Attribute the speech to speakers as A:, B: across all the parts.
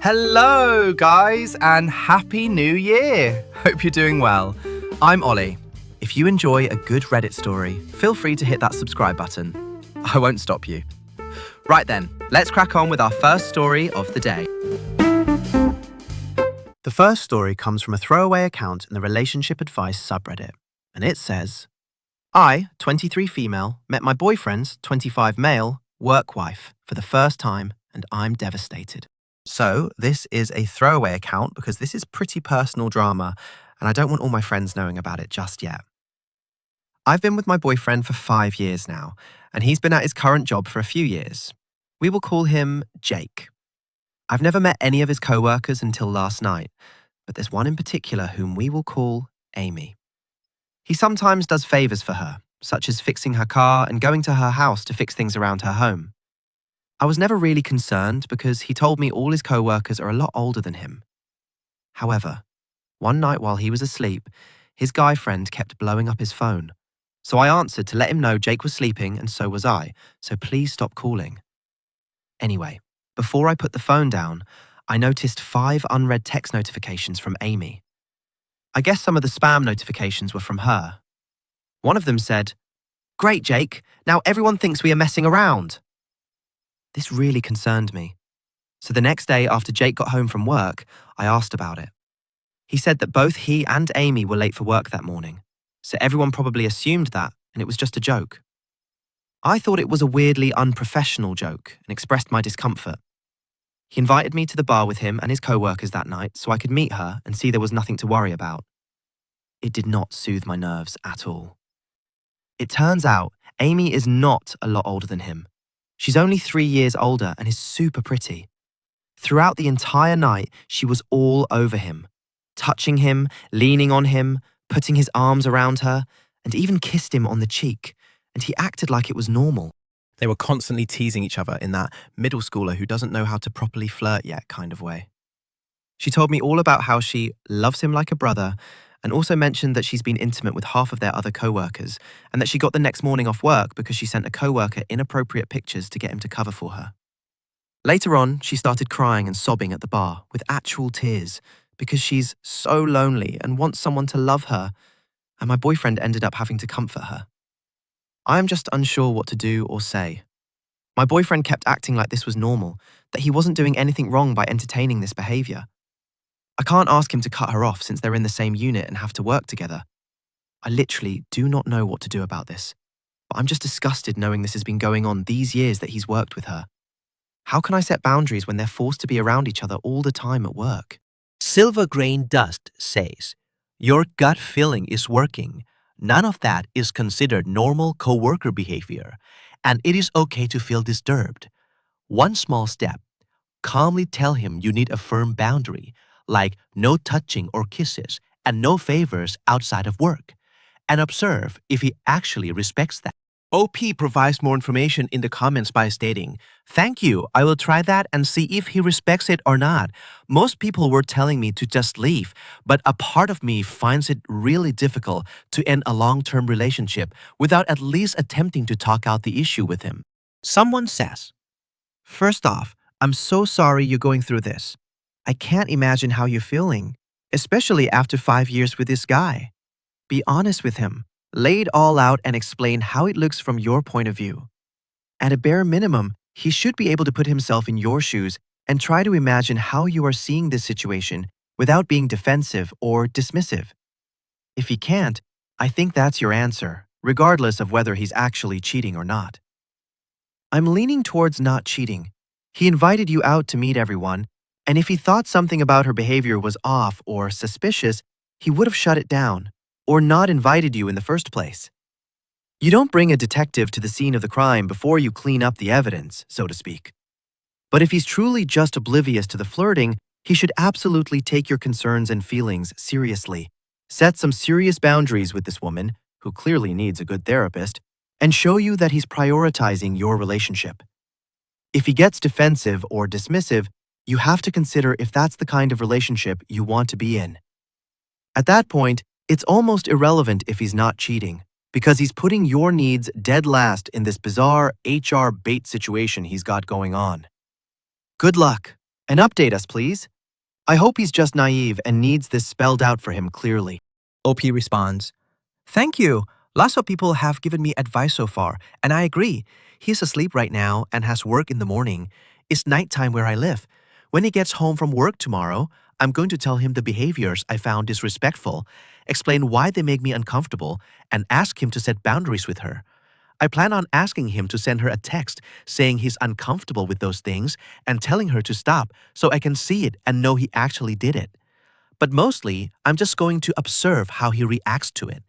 A: Hello, guys, and Happy New Year! Hope you're doing well. I'm Ollie. If you enjoy a good Reddit story, feel free to hit that subscribe button. I won't stop you. Right then, let's crack on with our first story of the day. The first story comes from a throwaway account in the relationship advice subreddit, and it says, I, 23 female, met my boyfriend's 25 male work wife for the first time, and I'm devastated. So, this is a throwaway account because this is pretty personal drama, and I don't want all my friends knowing about it just yet. I've been with my boyfriend for 5 years now, and he's been at his current job for a few years. We will call him Jake. I've never met any of his co-workers until last night, but there's one in particular whom we will call Amy. He sometimes does favors for her, such as fixing her car and going to her house to fix things around her home. I was never really concerned because he told me all his co-workers are a lot older than him. However, one night while he was asleep, his guy friend kept blowing up his phone. So I answered to let him know Jake was sleeping and so was I, so please stop calling. Anyway, before I put the phone down, I noticed 5 unread text notifications from Amy. I guess some of the spam notifications were from her. One of them said, "Great, Jake, now everyone thinks we are messing around." This really concerned me. So the next day after Jake got home from work, I asked about it. He said that both he and Amy were late for work that morning, so everyone probably assumed that, and it was just a joke. I thought it was a weirdly unprofessional joke and expressed my discomfort. He invited me to the bar with him and his co-workers that night so I could meet her and see there was nothing to worry about. It did not soothe my nerves at all. It turns out Amy is not a lot older than him. She's only 3 years older and is super pretty. Throughout the entire night, she was all over him, touching him, leaning on him, putting his arms around her, and even kissed him on the cheek, and he acted like it was normal. They were constantly teasing each other in that middle schooler who doesn't know how to properly flirt yet kind of way. She told me all about how she loves him like a brother, and also mentioned that she's been intimate with half of their other co-workers, and that she got the next morning off work because she sent a co-worker inappropriate pictures to get him to cover for her. Later on, she started crying and sobbing at the bar with actual tears because she's so lonely and wants someone to love her, and my boyfriend ended up having to comfort her. I am just unsure what to do or say. My boyfriend kept acting like this was normal, that he wasn't doing anything wrong by entertaining this behavior. I can't ask him to cut her off since they're in the same unit and have to work together. I literally do not know what to do about this, but I'm just disgusted knowing this has been going on these years that he's worked with her. How can I set boundaries when they're forced to be around each other all the time at work?
B: Silver Grain Dust says, your gut feeling is working. None of that is considered normal coworker behavior, and it is okay to feel disturbed. One small step, calmly tell him you need a firm boundary, like no touching or kisses and no favors outside of work, and observe if he actually respects that. OP provides more information in the comments by stating, "Thank you, I will try that and see if he respects it or not. Most people were telling me to just leave, but a part of me finds it really difficult to end a long-term relationship without at least attempting to talk out the issue with him." Someone says, "First off, I'm so sorry you're going through this. I can't imagine how you're feeling, especially after 5 years with this guy. Be honest with him. Lay it all out and explain how it looks from your point of view. At a bare minimum, he should be able to put himself in your shoes and try to imagine how you are seeing this situation without being defensive or dismissive. If he can't, I think that's your answer, regardless of whether he's actually cheating or not. I'm leaning towards not cheating. He invited you out to meet everyone, and if he thought something about her behavior was off or suspicious, he would have shut it down or not invited you in the first place. You don't bring a detective to the scene of the crime before you clean up the evidence, so to speak. But if he's truly just oblivious to the flirting, he should absolutely take your concerns and feelings seriously, set some serious boundaries with this woman, who clearly needs a good therapist, and show you that he's prioritizing your relationship. If he gets defensive or dismissive, you have to consider if that's the kind of relationship you want to be in. At that point, it's almost irrelevant if he's not cheating, because he's putting your needs dead last in this bizarre HR bait situation he's got going on. Good luck,
A: And update us, please. I hope he's just naive and needs this spelled out for him clearly.
B: OP responds, "Thank you. Lots of people have given me advice so far, and I agree. He's asleep right now and has work in the morning. It's nighttime where I live. When he gets home from work tomorrow, I'm going to tell him the behaviors I found disrespectful, explain why they make me uncomfortable, and ask him to set boundaries with her. I plan on asking him to send her a text saying he's uncomfortable with those things and telling her to stop so I can see it and know he actually did it. But mostly, I'm just going to observe how he reacts to it.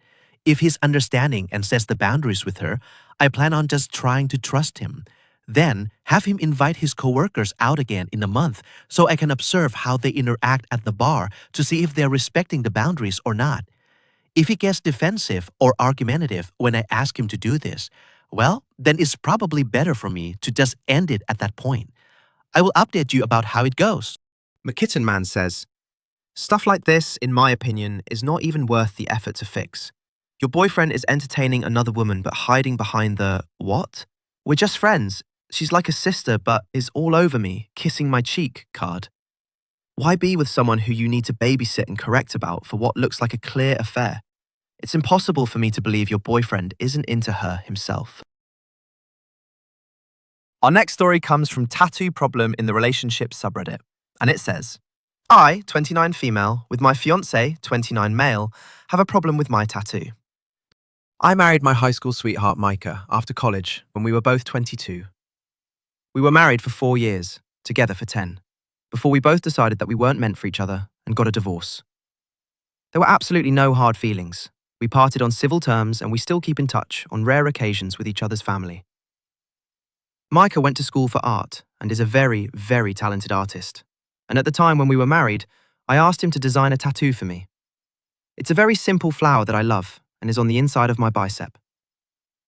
B: If he's understanding and sets the boundaries with her, I plan on just trying to trust him. Then, have him invite his coworkers out again in a month so I can observe how they interact at the bar to see if they're respecting the boundaries or not. If he gets defensive or argumentative when I ask him to do this, well, then it's probably better for me to just end it at that point. I will update you about how it goes."
A: McKitten Man says, "Stuff like this, in my opinion, is not even worth the effort to fix. Your boyfriend is entertaining another woman but hiding behind the, what? We're just friends. She's like a sister but is all over me, kissing my cheek card. Why be with someone who you need to babysit and correct about for what looks like a clear affair? It's impossible for me to believe your boyfriend isn't into her himself." Our next story comes from Tattoo Problem in the Relationship subreddit, and it says, "I, 29 female, with my fiancé, 29 male, have a problem with my tattoo. I married my high school sweetheart Micah after college when we were both 22. We were married for 4 years, together for 10, before we both decided that we weren't meant for each other and got a divorce. There were absolutely no hard feelings. We parted on civil terms and we still keep in touch on rare occasions with each other's family. Micah went to school for art and is a very, very talented artist. And at the time when we were married, I asked him to design a tattoo for me. It's a very simple flower that I love and is on the inside of my bicep.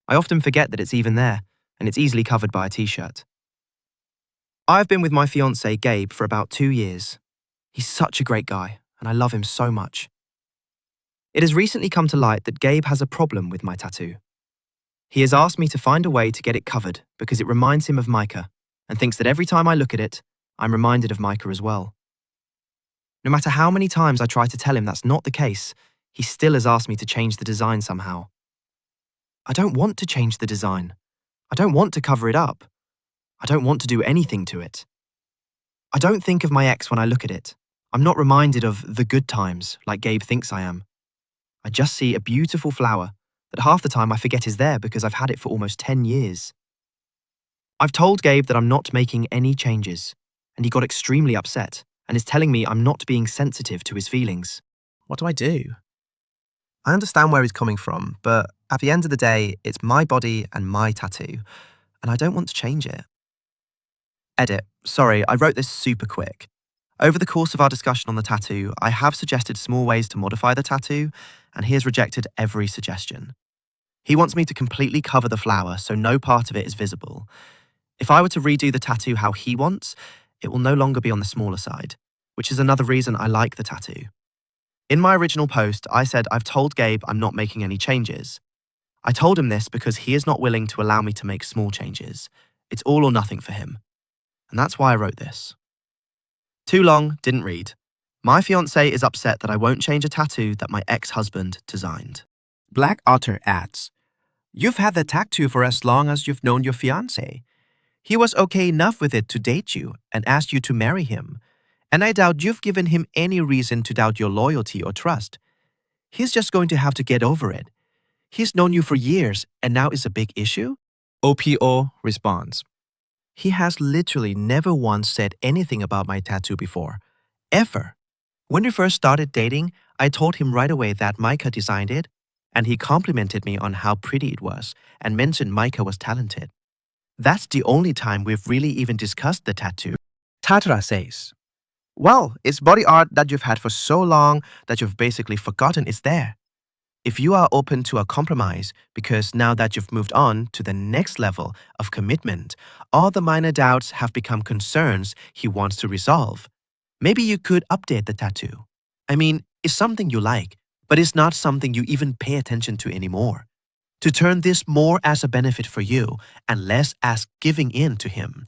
A: I often forget that it's even there, and it's easily covered by a t-shirt. I've been with my fiancé, Gabe, for about 2 years. He's such a great guy, and I love him so much. It has recently come to light that Gabe has a problem with my tattoo. He has asked me to find a way to get it covered because it reminds him of Micah and thinks that every time I look at it, I'm reminded of Micah as well. No matter how many times I try to tell him that's not the case, he still has asked me to change the design somehow. I don't want to change the design. I don't want to cover it up. I don't want to do anything to it. I don't think of my ex when I look at it. I'm not reminded of the good times like Gabe thinks I am. I just see a beautiful flower that half the time I forget is there because I've had it for almost 10 years. I've told Gabe that I'm not making any changes, and he got extremely upset and is telling me I'm not being sensitive to his feelings. What do I do? I understand where he's coming from, but at the end of the day, it's my body and my tattoo, and I don't want to change it. Edit. Sorry, I wrote this super quick. Over the course of our discussion on the tattoo, I have suggested small ways to modify the tattoo, and he has rejected every suggestion. He wants me to completely cover the flower so no part of it is visible. If I were to redo the tattoo how he wants, it will no longer be on the smaller side, which is another reason I like the tattoo. In my original post, I said I've told Gabe I'm not making any changes. I told him this because he is not willing to allow me to make small changes. It's all or nothing for him. And that's why I wrote this. Too long, didn't read. My fiancé is upset that I won't change a tattoo that my ex-husband designed.
B: Black Otter adds, "You've had the tattoo for as long as you've known your fiancé. He was okay enough with it to date you and asked you to marry him. And I doubt you've given him any reason to doubt your loyalty or trust. He's just going to have to get over it. He's known you for years and now is a big issue?" OPO responds, "He has literally never once said anything about my tattoo before. Ever. When we first started dating, I told him right away that Micah designed it, and he complimented me on how pretty it was and mentioned Micah was talented. That's the only time we've really even discussed the tattoo." Tatra says, "Well, it's body art that you've had for so long that you've basically forgotten it's there. If you are open to a compromise, because now that you've moved on to the next level of commitment, all the minor doubts have become concerns he wants to resolve. Maybe you could update the tattoo. I mean, it's something you like, but it's not something you even pay attention to anymore. To turn this more as a benefit for you and less as giving in to him,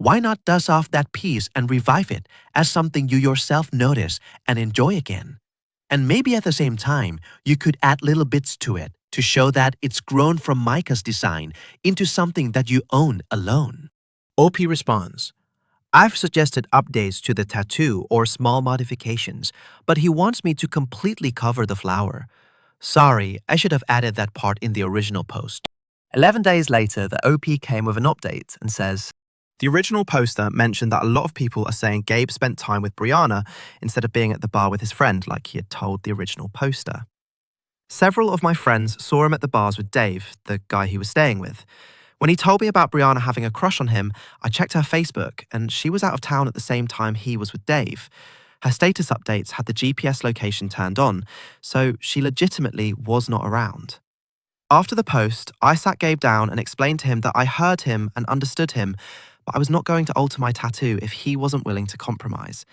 B: Why not dust off that piece and revive it as something you yourself notice and enjoy again? And maybe at the same time, you could add little bits to it to show that it's grown from Micah's design into something that you own alone.
A: OP responds, I've suggested updates to the tattoo or small modifications, but he wants me to completely cover the flower. Sorry, I should have added that part in the original post. 11 days later, the OP came with an update and says, the original poster mentioned that a lot of people are saying Gabe spent time with Brianna instead of being at the bar with his friend like he had told the original poster. Several of my friends saw him at the bars with Dave, the guy he was staying with. When he told me about Brianna having a crush on him, I checked her Facebook and she was out of town at the same time he was with Dave. Her status updates had the GPS location turned on, so she legitimately was not around. After the post, I sat Gabe down and explained to him that I heard him and understood him, but I was not going to alter my tattoo if he wasn't willing to compromise.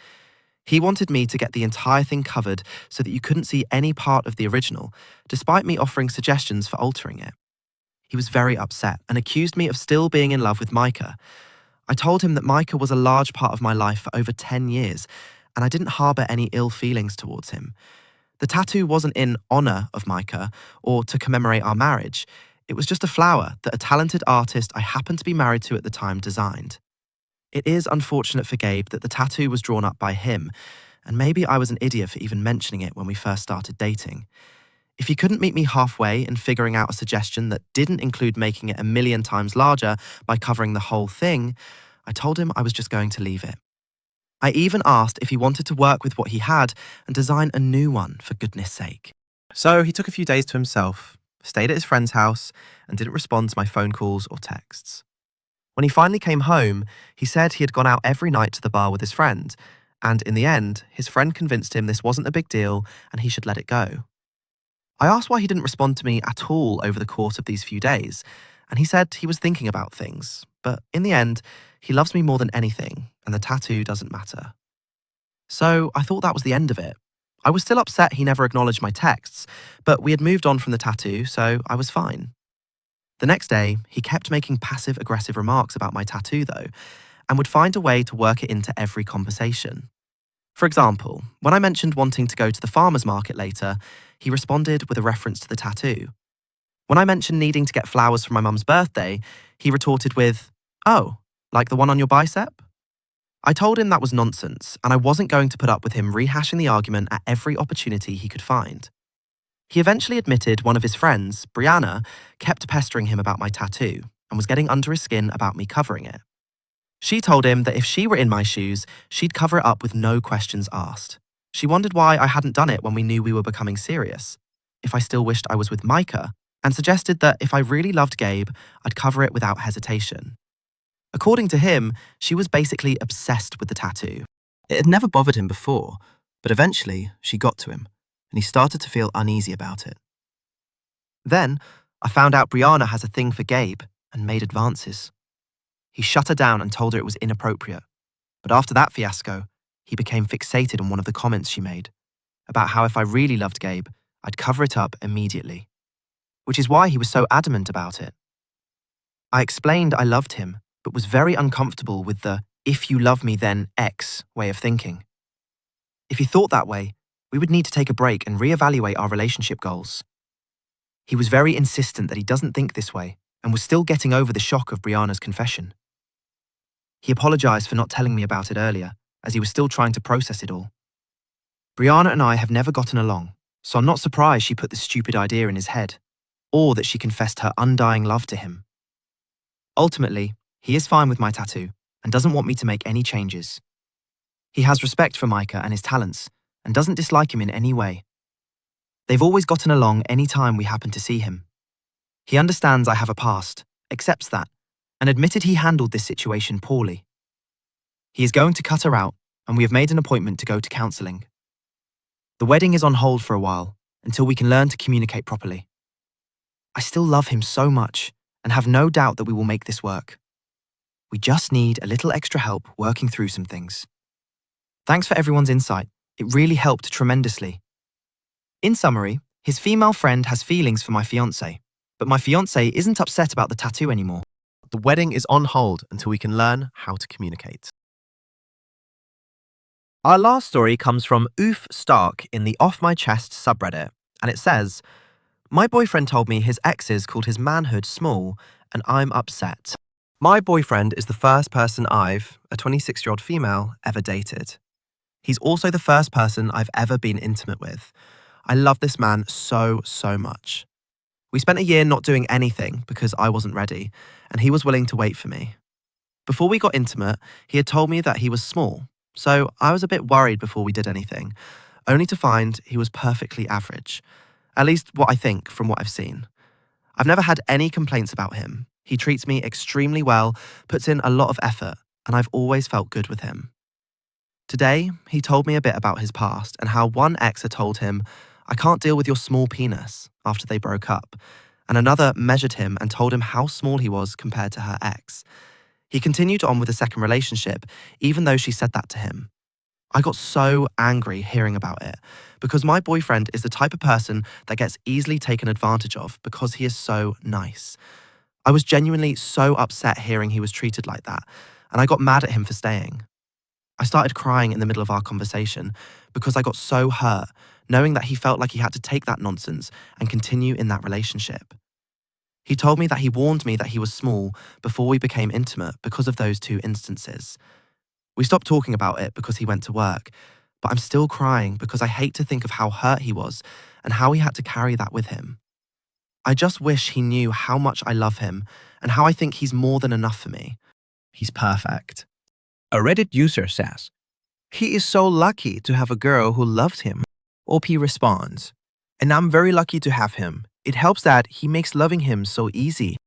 A: He wanted me to get the entire thing covered so that you couldn't see any part of the original, despite me offering suggestions for altering it. He was very upset and accused me of still being in love with Micah. I told him that Micah was a large part of my life for over 10 years, and I didn't harbour any ill feelings towards him. The tattoo wasn't in honour of Micah or to commemorate our marriage. It was just a flower that a talented artist I happened to be married to at the time designed. It is unfortunate for Gabe that the tattoo was drawn up by him, and maybe I was an idiot for even mentioning it when we first started dating. If he couldn't meet me halfway in figuring out a suggestion that didn't include making it 1,000,000 times larger by covering the whole thing, I told him I was just going to leave it. I even asked if he wanted to work with what he had and design a new one, for goodness sake. So he took a few days to himself, stayed at his friend's house, and didn't respond to my phone calls or texts. When he finally came home, he said he had gone out every night to the bar with his friend, and in the end, his friend convinced him this wasn't a big deal and he should let it go. I asked why he didn't respond to me at all over the course of these few days, and he said he was thinking about things, but in the end, he loves me more than anything, and the tattoo doesn't matter. So I thought that was the end of it. I was still upset he never acknowledged my texts, but we had moved on from the tattoo, so I was fine. The next day, he kept making passive-aggressive remarks about my tattoo, though, and would find a way to work it into every conversation. For example, when I mentioned wanting to go to the farmer's market later, he responded with a reference to the tattoo. When I mentioned needing to get flowers for my mum's birthday, he retorted with, "Oh, like the one on your bicep?" I told him that was nonsense, and I wasn't going to put up with him rehashing the argument at every opportunity he could find. He eventually admitted one of his friends, Brianna, kept pestering him about my tattoo and was getting under his skin about me covering it. She told him that if she were in my shoes, she'd cover it up with no questions asked. She wondered why I hadn't done it when we knew we were becoming serious, if I still wished I was with Micah, and suggested that if I really loved Gabe, I'd cover it without hesitation. According to him, she was basically obsessed with the tattoo. It had never bothered him before, but eventually she got to him, and he started to feel uneasy about it. Then, I found out Brianna has a thing for Gabe and made advances. He shut her down and told her it was inappropriate, but after that fiasco, he became fixated on one of the comments she made, about how if I really loved Gabe, I'd cover it up immediately, which is why he was so adamant about it. I explained I loved him, but was very uncomfortable with the "if you love me then X" way of thinking. If he thought that way, we would need to take a break and reevaluate our relationship goals. He was very insistent that he doesn't think this way and was still getting over the shock of Brianna's confession. He apologized for not telling me about it earlier, as he was still trying to process it all. Brianna and I have never gotten along, so I'm not surprised she put this stupid idea in his head, or that she confessed her undying love to him. Ultimately, he is fine with my tattoo and doesn't want me to make any changes. He has respect for Micah and his talents and doesn't dislike him in any way. They've always gotten along any time we happen to see him. He understands I have a past, accepts that, and admitted he handled this situation poorly. He is going to cut her out, and we have made an appointment to go to counselling. The wedding is on hold for a while, until we can learn to communicate properly. I still love him so much, and have no doubt that we will make this work. We just need a little extra help working through some things. Thanks for everyone's insight. It really helped tremendously. In summary, his female friend has feelings for my fiancé, but my fiancé isn't upset about the tattoo anymore. the wedding is on hold until we can learn how to communicate. Our last story comes from Oof Stark in the Off My Chest subreddit, and it says, "My boyfriend told me his exes called his manhood small, and I'm upset. My boyfriend is the first person I've, a 26-year-old female, ever dated. He's also the first person I've ever been intimate with. I love this man so, so much. We spent a year not doing anything because I wasn't ready, and he was willing to wait for me. Before we got intimate, he had told me that he was small, so I was a bit worried before we did anything, only to find he was perfectly average. At least what I think from what I've seen. I've never had any complaints about him. He treats me extremely well, puts in a lot of effort, and I've always felt good with him. Today, he told me a bit about his past and how one ex had told him, 'I can't deal with your small penis,' after they broke up, and another measured him and told him how small he was compared to her ex. He continued on with a second relationship, even though she said that to him. I got so angry hearing about it, because my boyfriend is the type of person that gets easily taken advantage of because he is so nice. I was genuinely so upset hearing he was treated like that, and I got mad at him for staying. I started crying in the middle of our conversation because I got so hurt, knowing that he felt like he had to take that nonsense and continue in that relationship. He told me that he warned me that he was small before we became intimate because of those two instances. We stopped talking about it because he went to work, but I'm still crying because I hate to think of how hurt he was and how he had to carry that with him. I just wish he knew how much I love him and how I think he's more than enough for me. He's perfect."
B: A Reddit user says, "He is so lucky to have a girl who loves him."
A: OP responds, "And I'm very lucky to have him. It helps that he makes loving him so easy.